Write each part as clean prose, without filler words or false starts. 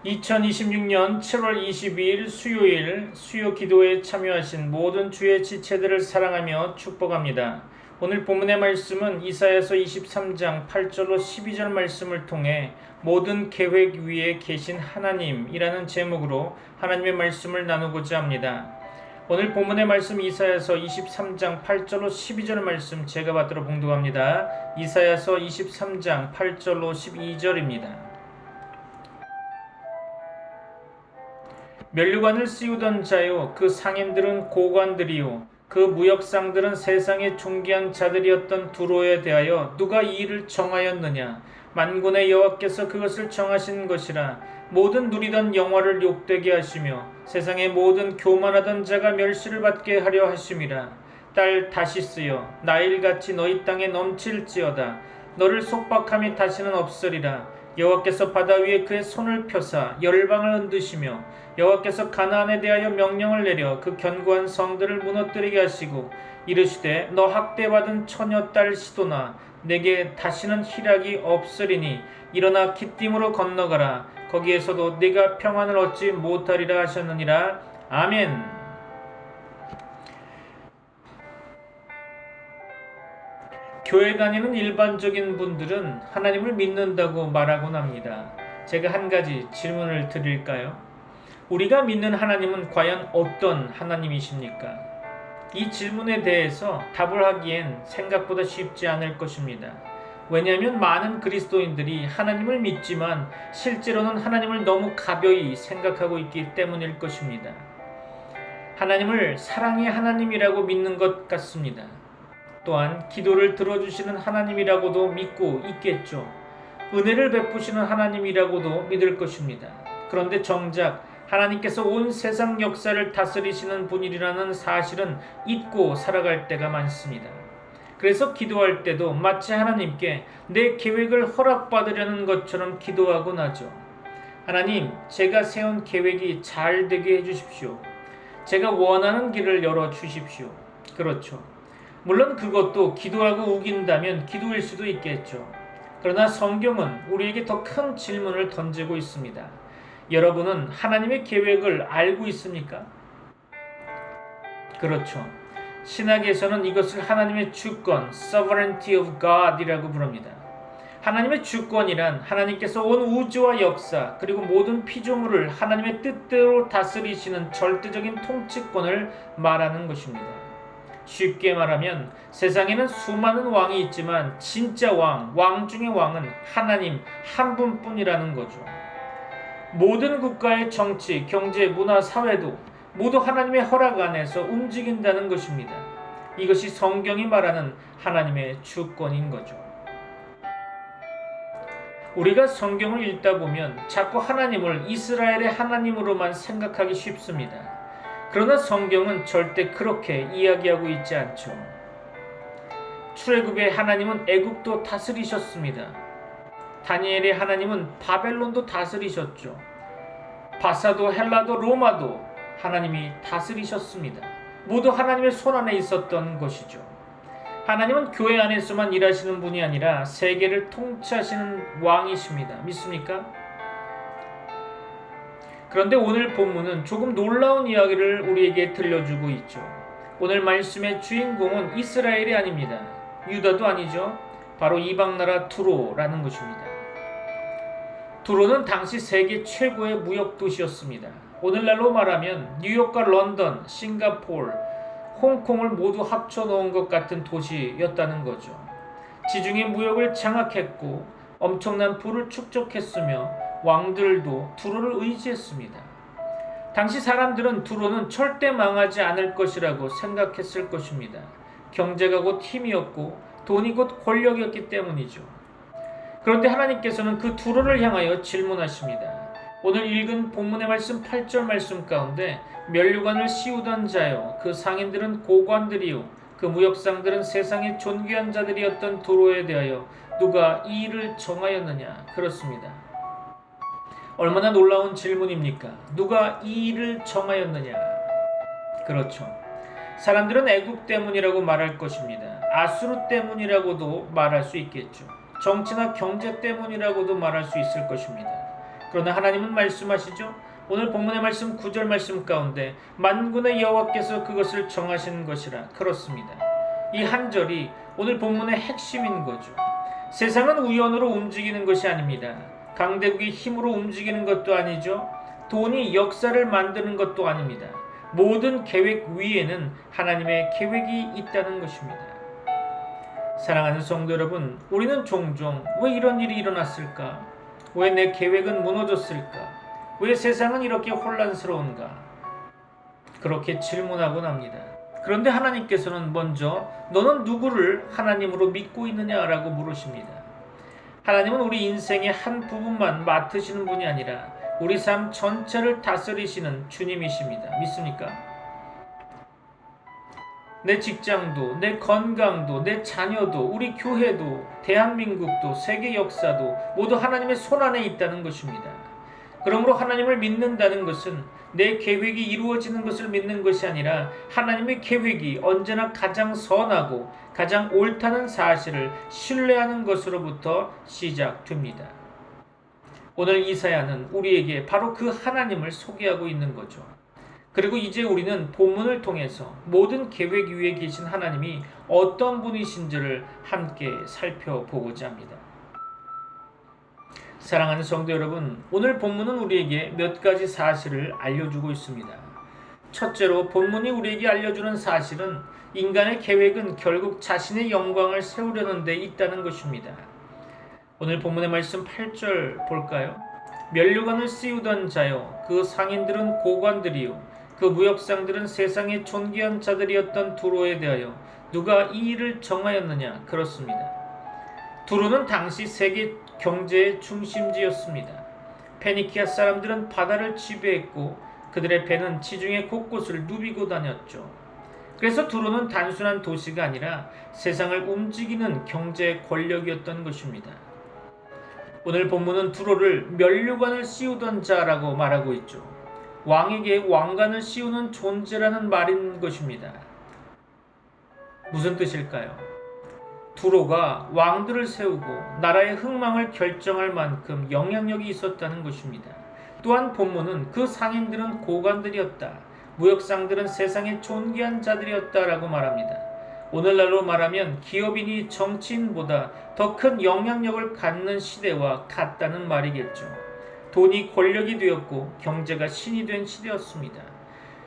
2026년 7월 22일 수요일 수요 기도에 참여하신 모든 주의 지체들을 사랑하며 축복합니다. 오늘 본문의 말씀은 이사야서 23장 8절로 12절 말씀을 통해 모든 계획 위에 계신 하나님이라는 제목으로 하나님의 말씀을 나누고자 합니다. 오늘 본문의 말씀 이사야서 23장 8절로 12절 말씀 제가 받들어 봉독합니다. 이사야서 23장 8절로 12절입니다. 면류관을 씌우던 자요, 그 상인들은 고관들이요, 그 무역상들은 세상의 존귀한 자들이었던 두로에 대하여 누가 이 일을 정하였느냐? 만군의 여호와께서 그것을 정하신 것이라. 모든 누리던 영화를 욕되게 하시며 세상의 모든 교만하던 자가 멸시를 받게 하려 하심이라. 딸 다시스여, 나일같이 너희 땅에 넘칠지어다. 너를 속박함이 다시는 없으리라. 여호와께서 바다 위에 그의 손을 펴사 열방을 흔드시며 여호와께서 가나안에 대하여 명령을 내려 그 견고한 성들을 무너뜨리게 하시고 이르시되 너 학대받은 처녀 딸 시도나 내게 다시는 희락이 없으리니 일어나 기띔으로 건너가라. 거기에서도 네가 평안을 얻지 못하리라 하셨느니라. 아멘. 교회 다니는 일반적인 분들은 하나님을 믿는다고 말하곤 합니다. 제가 한 가지 질문을 드릴까요? 우리가 믿는 하나님은 과연 어떤 하나님이십니까? 이 질문에 대해서 답을 하기엔 생각보다 쉽지 않을 것입니다. 왜냐하면 많은 그리스도인들이 하나님을 믿지만 실제로는 하나님을 너무 가벼이 생각하고 있기 때문일 것입니다. 하나님을 사랑의 하나님이라고 믿는 것 같습니다. 또한 기도를 들어주시는 하나님이라고도 믿고 있겠죠. 은혜를 베푸시는 하나님이라고도 믿을 것입니다. 그런데 정작 하나님께서 온 세상 역사를 다스리시는 분이라는 사실은 잊고 살아갈 때가 많습니다. 그래서 기도할 때도 마치 하나님께 내 계획을 허락받으려는 것처럼 기도하곤 하죠. 하나님, 제가 세운 계획이 잘 되게 해주십시오. 제가 원하는 길을 열어주십시오. 그렇죠. 물론 그것도 기도하고 우긴다면 기도일 수도 있겠죠. 그러나 성경은 우리에게 더 큰 질문을 던지고 있습니다. 여러분은 하나님의 계획을 알고 있습니까? 그렇죠. 신학에서는 이것을 하나님의 주권, Sovereignty of God이라고 부릅니다. 하나님의 주권이란 하나님께서 온 우주와 역사 그리고 모든 피조물을 하나님의 뜻대로 다스리시는 절대적인 통치권을 말하는 것입니다. 쉽게 말하면 세상에는 수많은 왕이 있지만 진짜 왕 중의 왕은 하나님 한 분뿐이라는 거죠. 모든 국가의 정치, 경제, 문화, 사회도 모두 하나님의 허락 안에서 움직인다는 것입니다. 이것이 성경이 말하는 하나님의 주권인 거죠. 우리가 성경을 읽다 보면 자꾸 하나님을 이스라엘의 하나님으로만 생각하기 쉽습니다. 그러나 성경은 절대 그렇게 이야기하고 있지 않죠. 출애굽의 하나님은 애굽도 다스리셨습니다. 다니엘의 하나님은 바벨론도 다스리셨죠. 바사도 헬라도 로마도 하나님이 다스리셨습니다. 모두 하나님의 손 안에 있었던 것이죠. 하나님은 교회 안에서만 일하시는 분이 아니라 세계를 통치하시는 왕이십니다. 믿습니까? 그런데 오늘 본문은 조금 놀라운 이야기를 우리에게 들려주고 있죠. 오늘 말씀의 주인공은 이스라엘이 아닙니다. 유다도 아니죠. 바로 이방나라 두로라는 것입니다. 두로는 당시 세계 최고의 무역 도시였습니다. 오늘날로 말하면 뉴욕과 런던, 싱가포르, 홍콩을 모두 합쳐놓은 것 같은 도시였다는 거죠. 지중해 무역을 장악했고 엄청난 부를 축적했으며 왕들도 두로를 의지했습니다. 당시 사람들은 두로는 절대 망하지 않을 것이라고 생각했을 것입니다. 경제가 곧 힘이었고 돈이 곧 권력이었기 때문이죠. 그런데 하나님께서는 그 두로를 향하여 질문하십니다. 오늘 읽은 본문의 말씀 8절 말씀 가운데 면류관을 씌우던 자요, 그 상인들은 고관들이요, 그 무역상들은 세상의 존귀한 자들이었던 두로에 대하여 누가 이 일을 정하였느냐? 그렇습니다. 얼마나 놀라운 질문입니까? 누가 이 일을 정하였느냐? 그렇죠. 사람들은 애국 때문이라고 말할 것입니다. 아수르 때문이라고도 말할 수 있겠죠. 정치나 경제 때문이라고도 말할 수 있을 것입니다. 그러나 하나님은 말씀하시죠. 오늘 본문의 말씀 9절 말씀 가운데 만군의 여호와께서 그것을 정하신 것이라. 그렇습니다. 이 한 절이 오늘 본문의 핵심인 거죠. 세상은 우연으로 움직이는 것이 아닙니다. 강대국이 힘으로 움직이는 것도 아니죠. 돈이 역사를 만드는 것도 아닙니다. 모든 계획 위에는 하나님의 계획이 있다는 것입니다. 사랑하는 성도 여러분, 우리는 종종 왜 이런 일이 일어났을까? 왜 내 계획은 무너졌을까? 왜 세상은 이렇게 혼란스러운가? 그렇게 질문하곤 합니다. 그런데 하나님께서는 먼저 너는 누구를 하나님으로 믿고 있느냐라고 물으십니다. 하나님은 우리 인생의 한 부분만 맡으시는 분이 아니라 우리 삶 전체를 다스리시는 주님이십니다. 믿습니까? 내 직장도, 내 건강도, 내 자녀도, 우리 교회도, 대한민국도, 세계 역사도 모두 하나님의 손안에 있다는 것입니다. 그러므로 하나님을 믿는다는 것은 내 계획이 이루어지는 것을 믿는 것이 아니라 하나님의 계획이 언제나 가장 선하고 가장 옳다는 사실을 신뢰하는 것으로부터 시작됩니다. 오늘 이사야는 우리에게 바로 그 하나님을 소개하고 있는 거죠. 그리고 이제 우리는 본문을 통해서 모든 계획 위에 계신 하나님이 어떤 분이신지를 함께 살펴보고자 합니다. 사랑하는 성도 여러분, 오늘 본문은 우리에게 몇 가지 사실을 알려주고 있습니다. 첫째로 본문이 우리에게 알려주는 사실은 인간의 계획은 결국 자신의 영광을 세우려는 데 있다는 것입니다. 오늘 본문의 말씀 8절 볼까요? 면류관을 씌우던 자여, 그 상인들은 고관들이요 그 무역상들은 세상의 존귀한 자들이었던 두로에 대하여 누가 이 일을 정하였느냐? 그렇습니다. 두로는 당시 세계 경제의 중심지였습니다. 페니키아 사람들은 바다를 지배했고 그들의 배는 지중해 곳곳을 누비고 다녔죠. 그래서 두로는 단순한 도시가 아니라 세상을 움직이는 경제 권력이었던 것입니다. 오늘 본문은 두로를 면류관을 씌우던 자라고 말하고 있죠. 왕에게 왕관을 씌우는 존재라는 말인 것입니다. 무슨 뜻일까요? 두로가 왕들을 세우고 나라의 흥망을 결정할 만큼 영향력이 있었다는 것입니다. 또한 본문은 그 상인들은 고관들이었다. 무역상들은 세상의 존귀한 자들이었다라고 말합니다. 오늘날로 말하면 기업인이 정치인보다 더 큰 영향력을 갖는 시대와 같다는 말이겠죠. 돈이 권력이 되었고 경제가 신이 된 시대였습니다.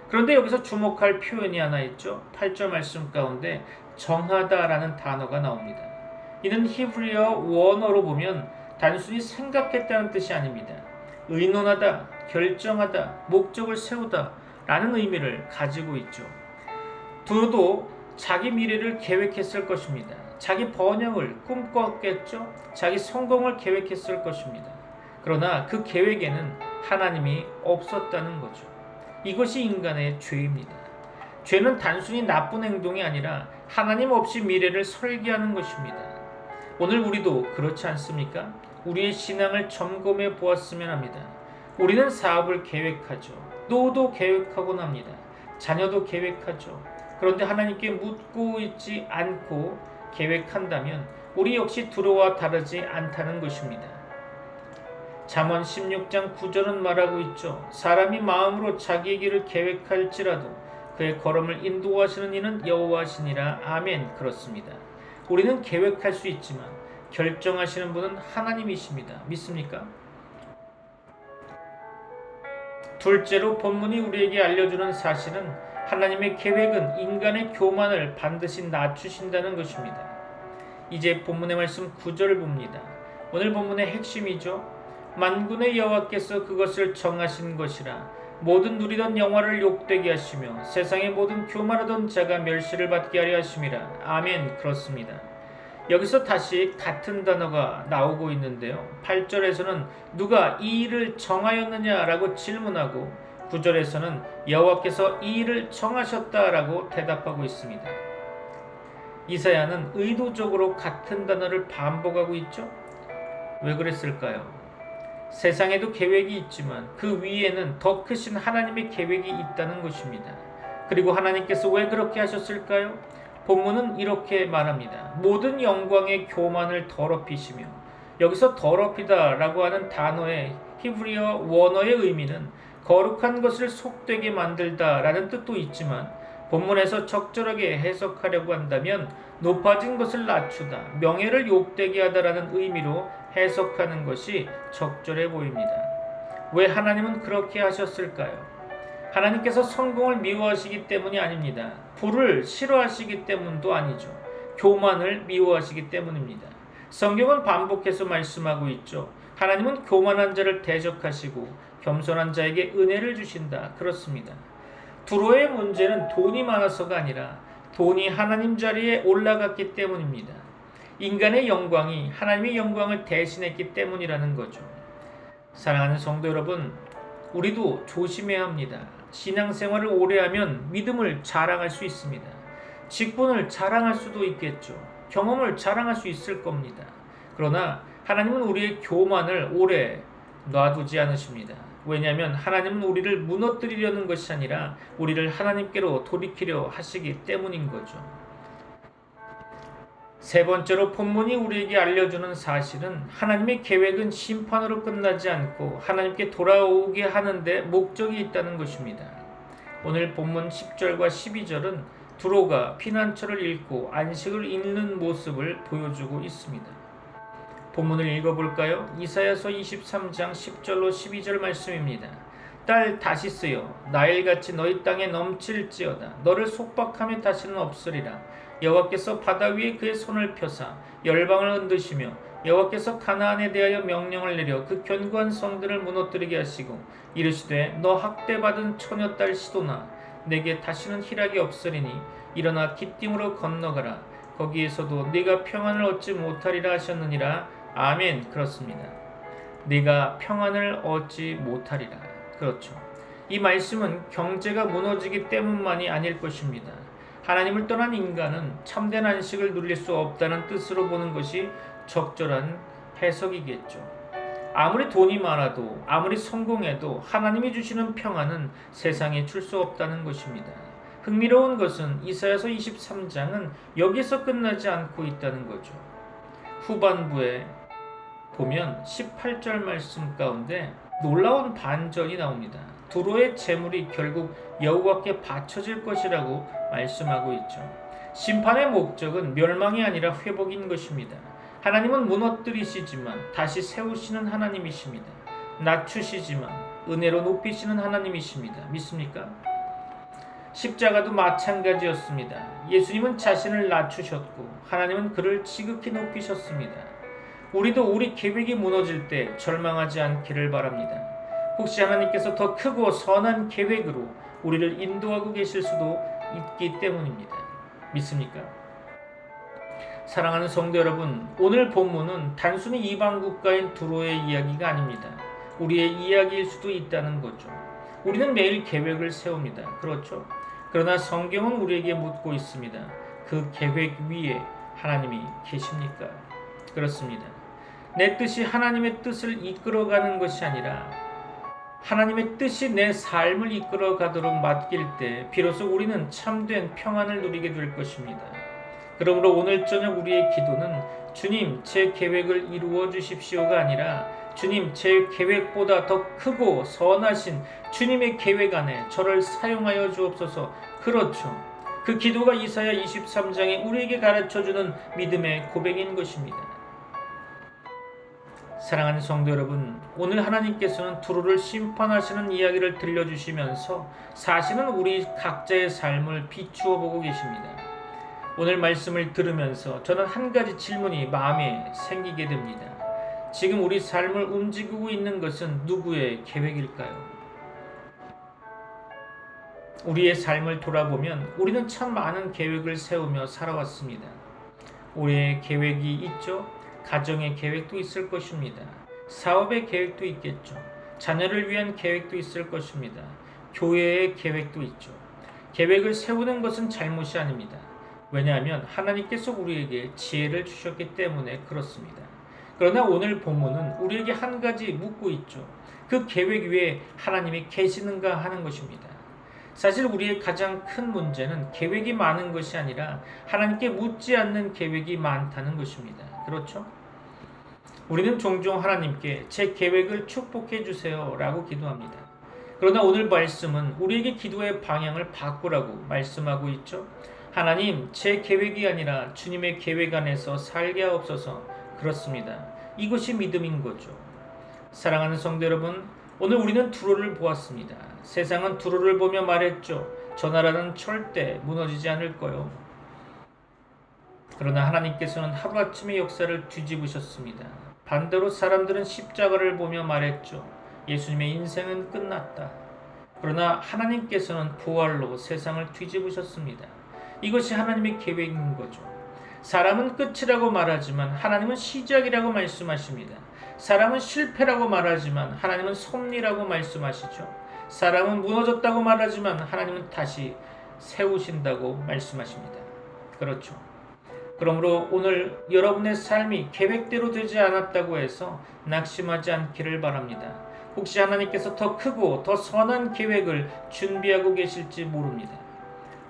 그런데 여기서 주목할 표현이 하나 있죠. 8절 말씀 가운데 정하다라는 단어가 나옵니다. 이는 히브리어 원어로 보면 단순히 생각했다는 뜻이 아닙니다. 의논하다, 결정하다, 목적을 세우다 라는 의미를 가지고 있죠. 두로도 자기 미래를 계획했을 것입니다. 자기 번영을 꿈꿨겠죠. 자기 성공을 계획했을 것입니다. 그러나 그 계획에는 하나님이 없었다는 거죠. 이것이 인간의 죄입니다. 죄는 단순히 나쁜 행동이 아니라 하나님 없이 미래를 설계하는 것입니다. 오늘 우리도 그렇지 않습니까? 우리의 신앙을 점검해 보았으면 합니다. 우리는 사업을 계획하죠. 노도 계획하곤 합니다. 자녀도 계획하죠. 그런데 하나님께 묻고 있지 않고 계획한다면 우리 역시 두로와 다르지 않다는 것입니다. 잠언 16장 9절은 말하고 있죠. 사람이 마음으로 자기의 길을 계획할지라도 그의 걸음을 인도하시는 이는 여호와시니라. 아멘. 그렇습니다. 우리는 계획할 수 있지만 결정하시는 분은 하나님이십니다. 믿습니까? 둘째로 본문이 우리에게 알려주는 사실은 하나님의 계획은 인간의 교만을 반드시 낮추신다는 것입니다. 이제 본문의 말씀 9절을 봅니다. 오늘 본문의 핵심이죠. 만군의 여호와께서 그것을 정하신 것이라. 모든 누리던 영화를 욕되게 하시며 세상의 모든 교만하던 자가 멸시를 받게 하려 하심이라. 아멘. 그렇습니다. 여기서 다시 같은 단어가 나오고 있는데요. 8절에서는 누가 이 일을 정하였느냐라고 질문하고 9절에서는 여호와께서 이 일을 정하셨다라고 대답하고 있습니다. 이사야는 의도적으로 같은 단어를 반복하고 있죠. 왜 그랬을까요? 세상에도 계획이 있지만 그 위에는 더 크신 하나님의 계획이 있다는 것입니다. 그리고 하나님께서 왜 그렇게 하셨을까요? 본문은 이렇게 말합니다. 모든 영광의 교만을 더럽히시며 여기서 더럽히다 라고 하는 단어의 히브리어 원어의 의미는 거룩한 것을 속되게 만들다 라는 뜻도 있지만 본문에서 적절하게 해석하려고 한다면 높아진 것을 낮추다, 명예를 욕되게 하다라는 의미로 해석하는 것이 적절해 보입니다. 왜 하나님은 그렇게 하셨을까요? 하나님께서 성공을 미워하시기 때문이 아닙니다. 부를 싫어하시기 때문도 아니죠. 교만을 미워하시기 때문입니다. 성경은 반복해서 말씀하고 있죠. 하나님은 교만한 자를 대적하시고 겸손한 자에게 은혜를 주신다. 그렇습니다. 두로의 문제는 돈이 많아서가 아니라 돈이 하나님 자리에 올라갔기 때문입니다. 인간의 영광이 하나님의 영광을 대신했기 때문이라는 거죠. 사랑하는 성도 여러분, 우리도 조심해야 합니다. 신앙생활을 오래 하면 믿음을 자랑할 수 있습니다. 직분을 자랑할 수도 있겠죠. 경험을 자랑할 수 있을 겁니다. 그러나 하나님은 우리의 교만을 오래 놔두지 않으십니다. 왜냐하면 하나님은 우리를 무너뜨리려는 것이 아니라 우리를 하나님께로 돌이키려 하시기 때문인 거죠. 세 번째로 본문이 우리에게 알려주는 사실은 하나님의 계획은 심판으로 끝나지 않고 하나님께 돌아오게 하는데 목적이 있다는 것입니다. 오늘 본문 10절과 12절은 두로가 피난처를 잃고 안식을 잃는 모습을 보여주고 있습니다. 본문을 읽어볼까요? 이사야서 23장 10절로 12절 말씀입니다. 딸 다시스여, 나일같이 너희 땅에 넘칠지어다. 너를 속박함에 다시는 없으리라. 여호와께서 바다 위에 그의 손을 펴사 열방을 흔드시며 여호와께서 가나안에 대하여 명령을 내려 그 견고한 성들을 무너뜨리게 하시고 이르시되 너 학대받은 처녀딸 시도나 내게 다시는 희락이 없으리니 일어나 기띔으로 건너가라. 거기에서도 네가 평안을 얻지 못하리라 하셨느니라. 아멘. 그렇습니다. 네가 평안을 얻지 못하리라. 그렇죠. 이 말씀은 경제가 무너지기 때문만이 아닐 것입니다. 하나님을 떠난 인간은 참된 안식을 누릴 수 없다는 뜻으로 보는 것이 적절한 해석이겠죠. 아무리 돈이 많아도 아무리 성공해도 하나님이 주시는 평안은 세상에 줄 수 없다는 것입니다. 흥미로운 것은 이사야서 23장은 여기서 끝나지 않고 있다는 거죠. 후반부에 보면 18절 말씀 가운데 놀라운 반전이 나옵니다. 두로의 재물이 결국 여호와께 바쳐질 것이라고 말씀하고 있죠. 심판의 목적은 멸망이 아니라 회복인 것입니다. 하나님은 무너뜨리시지만 다시 세우시는 하나님이십니다. 낮추시지만 은혜로 높이시는 하나님이십니다. 믿습니까? 십자가도 마찬가지였습니다. 예수님은 자신을 낮추셨고 하나님은 그를 지극히 높이셨습니다. 우리도 우리 계획이 무너질 때 절망하지 않기를 바랍니다. 혹시 하나님께서 더 크고 선한 계획으로 우리를 인도하고 계실 수도 있기 때문입니다. 믿습니까? 사랑하는 성도 여러분, 오늘 본문은 단순히 이방 국가인 두로의 이야기가 아닙니다. 우리의 이야기일 수도 있다는 거죠. 우리는 매일 계획을 세웁니다. 그렇죠? 그러나 성경은 우리에게 묻고 있습니다. 그 계획 위에 하나님이 계십니까? 그렇습니다. 내 뜻이 하나님의 뜻을 이끌어가는 것이 아니라 하나님의 뜻이 내 삶을 이끌어가도록 맡길 때 비로소 우리는 참된 평안을 누리게 될 것입니다. 그러므로 오늘 저녁 우리의 기도는 주님 제 계획을 이루어 주십시오가 아니라 주님 제 계획보다 더 크고 선하신 주님의 계획 안에 저를 사용하여 주옵소서. 그렇죠. 그 기도가 이사야 23장에 우리에게 가르쳐주는 믿음의 고백인 것입니다. 사랑하는 성도 여러분, 오늘 하나님께서는 두로를 심판하시는 이야기를 들려주시면서 사실은 우리 각자의 삶을 비추어 보고 계십니다. 오늘 말씀을 들으면서 저는 한 가지 질문이 마음에 생기게 됩니다. 지금 우리 삶을 움직이고 있는 것은 누구의 계획일까요? 우리의 삶을 돌아보면 우리는 참 많은 계획을 세우며 살아왔습니다. 우리의 계획이 있죠? 가정의 계획도 있을 것입니다. 사업의 계획도 있겠죠. 자녀를 위한 계획도 있을 것입니다. 교회의 계획도 있죠. 계획을 세우는 것은 잘못이 아닙니다. 왜냐하면 하나님께서 우리에게 지혜를 주셨기 때문에 그렇습니다. 그러나 오늘 본문은 우리에게 한 가지 묻고 있죠. 그 계획 위에 하나님이 계시는가 하는 것입니다. 사실 우리의 가장 큰 문제는 계획이 많은 것이 아니라 하나님께 묻지 않는 계획이 많다는 것입니다. 그렇죠? 우리는 종종 하나님께 제 계획을 축복해 주세요 라고 기도합니다. 그러나 오늘 말씀은 우리에게 기도의 방향을 바꾸라고 말씀하고 있죠. 하나님, 제 계획이 아니라 주님의 계획 안에서 살게 하옵소서. 그렇습니다. 이것이 믿음인 거죠. 사랑하는 성도 여러분, 오늘 우리는 두로를 보았습니다. 세상은 두로를 보며 말했죠. 저 나라는 절대 무너지지 않을 거요. 그러나 하나님께서는 하루아침에 역사를 뒤집으셨습니다. 반대로 사람들은 십자가를 보며 말했죠. 예수님의 인생은 끝났다. 그러나 하나님께서는 부활로 세상을 뒤집으셨습니다. 이것이 하나님의 계획인 거죠. 사람은 끝이라고 말하지만 하나님은 시작이라고 말씀하십니다. 사람은 실패라고 말하지만 하나님은 섭리라고 말씀하시죠. 사람은 무너졌다고 말하지만 하나님은 다시 세우신다고 말씀하십니다. 그렇죠. 그러므로 오늘 여러분의 삶이 계획대로 되지 않았다고 해서 낙심하지 않기를 바랍니다. 혹시 하나님께서 더 크고 더 선한 계획을 준비하고 계실지 모릅니다.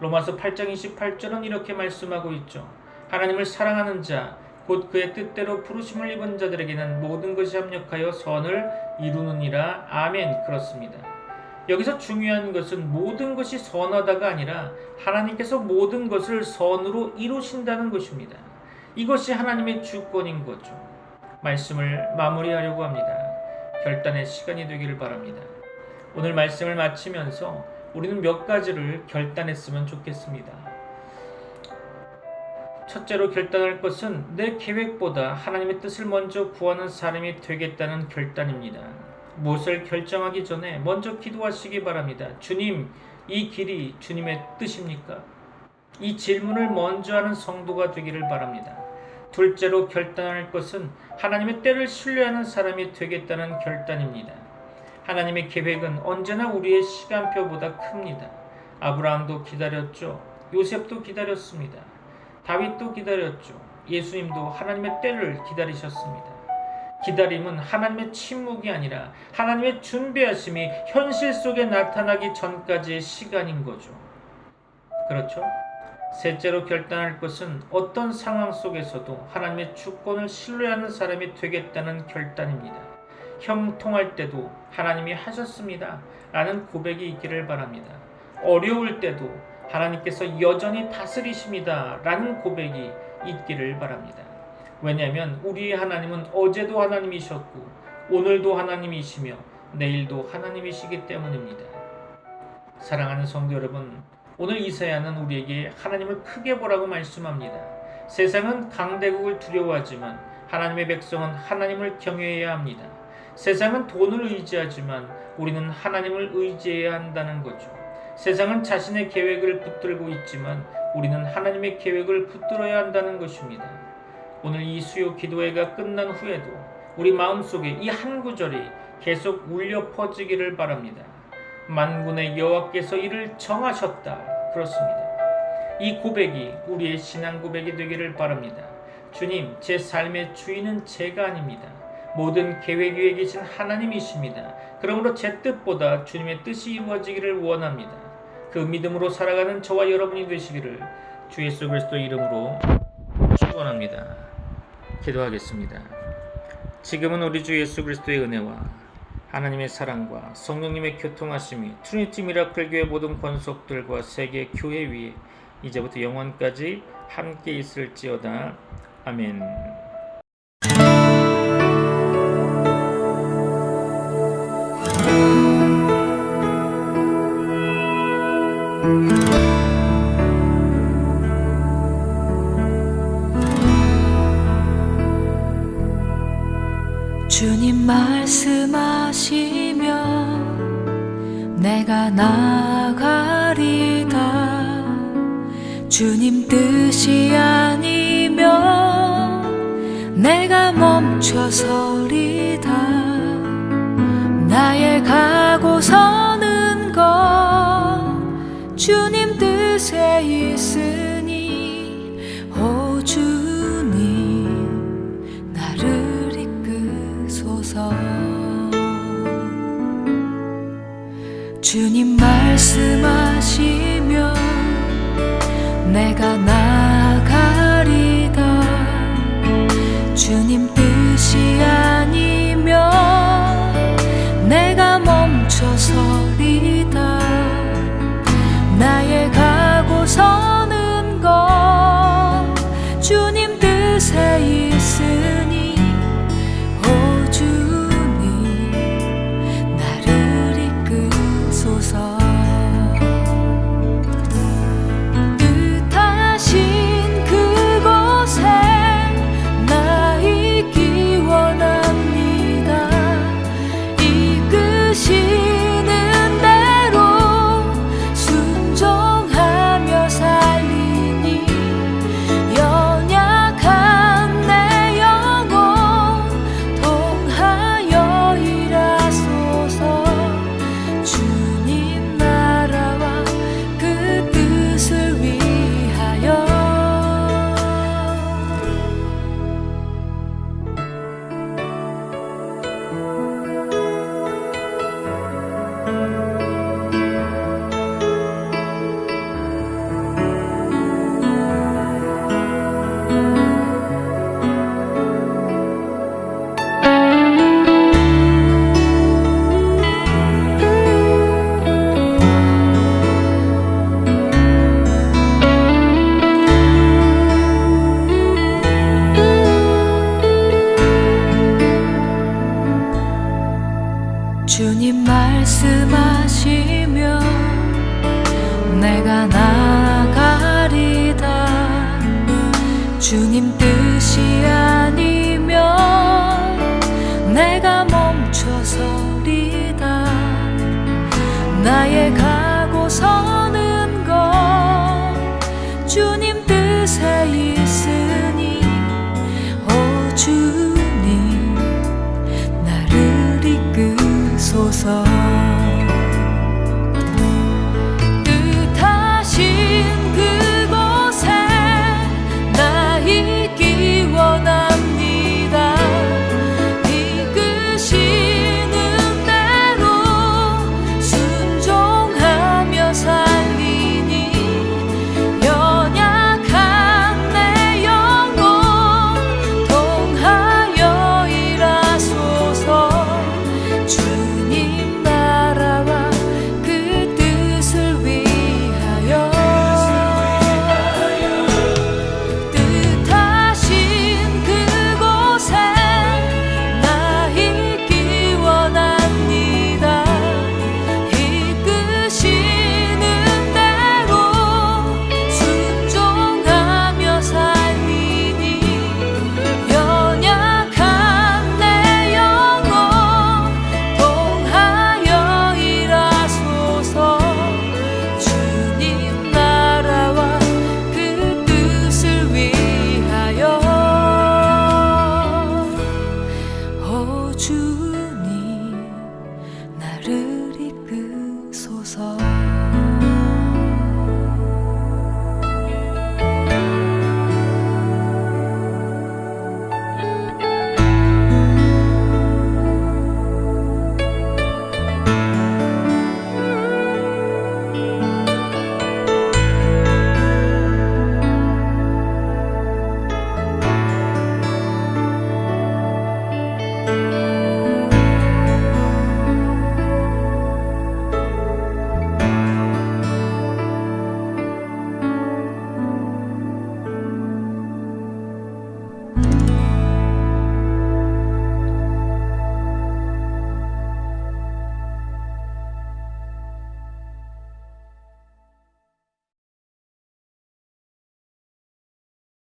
로마서 8장 28절은 이렇게 말씀하고 있죠. 하나님을 사랑하는 자, 곧 그의 뜻대로 부르심을 입은 자들에게는 모든 것이 합력하여 선을 이루느니라. 아멘. 그렇습니다. 여기서 중요한 것은 모든 것이 선하다가 아니라 하나님께서 모든 것을 선으로 이루신다는 것입니다. 이것이 하나님의 주권인 거죠. 말씀을 마무리하려고 합니다. 결단의 시간이 되기를 바랍니다. 오늘 말씀을 마치면서 우리는 몇 가지를 결단했으면 좋겠습니다. 첫째로 결단할 것은 내 계획보다 하나님의 뜻을 먼저 구하는 사람이 되겠다는 결단입니다. 무엇을 결정하기 전에 먼저 기도하시기 바랍니다. 주님, 이 길이 주님의 뜻입니까? 이 질문을 먼저 하는 성도가 되기를 바랍니다. 둘째로 결단할 것은 하나님의 때를 신뢰하는 사람이 되겠다는 결단입니다. 하나님의 계획은 언제나 우리의 시간표보다 큽니다. 아브라함도 기다렸죠. 요셉도 기다렸습니다. 다윗도 기다렸죠. 예수님도 하나님의 때를 기다리셨습니다. 기다림은 하나님의 침묵이 아니라 하나님의 준비하심이 현실 속에 나타나기 전까지의 시간인 거죠. 그렇죠? 셋째로 결단할 것은 어떤 상황 속에서도 하나님의 주권을 신뢰하는 사람이 되겠다는 결단입니다. 형통할 때도 하나님이 하셨습니다 라는 고백이 있기를 바랍니다. 어려울 때도 하나님께서 여전히 다스리십니다 라는 고백이 있기를 바랍니다. 왜냐하면 우리의 하나님은 어제도 하나님이셨고 오늘도 하나님이시며 내일도 하나님이시기 때문입니다. 사랑하는 성도 여러분, 오늘 이사야는 우리에게 하나님을 크게 보라고 말씀합니다. 세상은 강대국을 두려워하지만 하나님의 백성은 하나님을 경외해야 합니다. 세상은 돈을 의지하지만 우리는 하나님을 의지해야 한다는 거죠. 세상은 자신의 계획을 붙들고 있지만 우리는 하나님의 계획을 붙들어야 한다는 것입니다. 오늘 이 수요 기도회가 끝난 후에도 우리 마음속에 이 한 구절이 계속 울려 퍼지기를 바랍니다. 만군의 여호와께서 이를 정하셨다. 그렇습니다. 이 고백이 우리의 신앙 고백이 되기를 바랍니다. 주님, 제 삶의 주인은 제가 아닙니다. 모든 계획 위에 계신 하나님이십니다. 그러므로 제 뜻보다 주님의 뜻이 이루어지기를 원합니다. 그 믿음으로 살아가는 저와 여러분이 되시기를 주 예수 그리스도 이름으로 축원합니다. 기도하겠습니다. 지금은 우리 주 예수 그리스도의 은혜와 하나님의 사랑과 성령님의 교통하심이 트리니티 미라클 교회 모든 권속들과 세계 교회 위에 이제부터 영원까지 함께 있을지어다. 아멘. 주님 말씀하시면 내가 나가리다. 주님 뜻이 아니면 내가 멈춰서리다. 나의 가고 서는 것 주님 뜻에 있으니 오 주님 나를 주님 말씀하시면 내가 나가리다. 주님 뜻이 뜻이 아니면 내가 멈춰서리다. 나의 가고 서는 것 주님 뜻에 있으니 오 주님 나를 이끄소서. 뜻하신 그곳에 나 있기 원합니다. 이끄시는 대로 순종하며 살리니 연약한 내 영혼 통하여 일하소서. 주님 나라와 그 뜻을 위하여. 주님 말씀하시며 내가 나아가리다. 주님 뜻이 아니면 내가 멈춰서리다. 나의 가고 서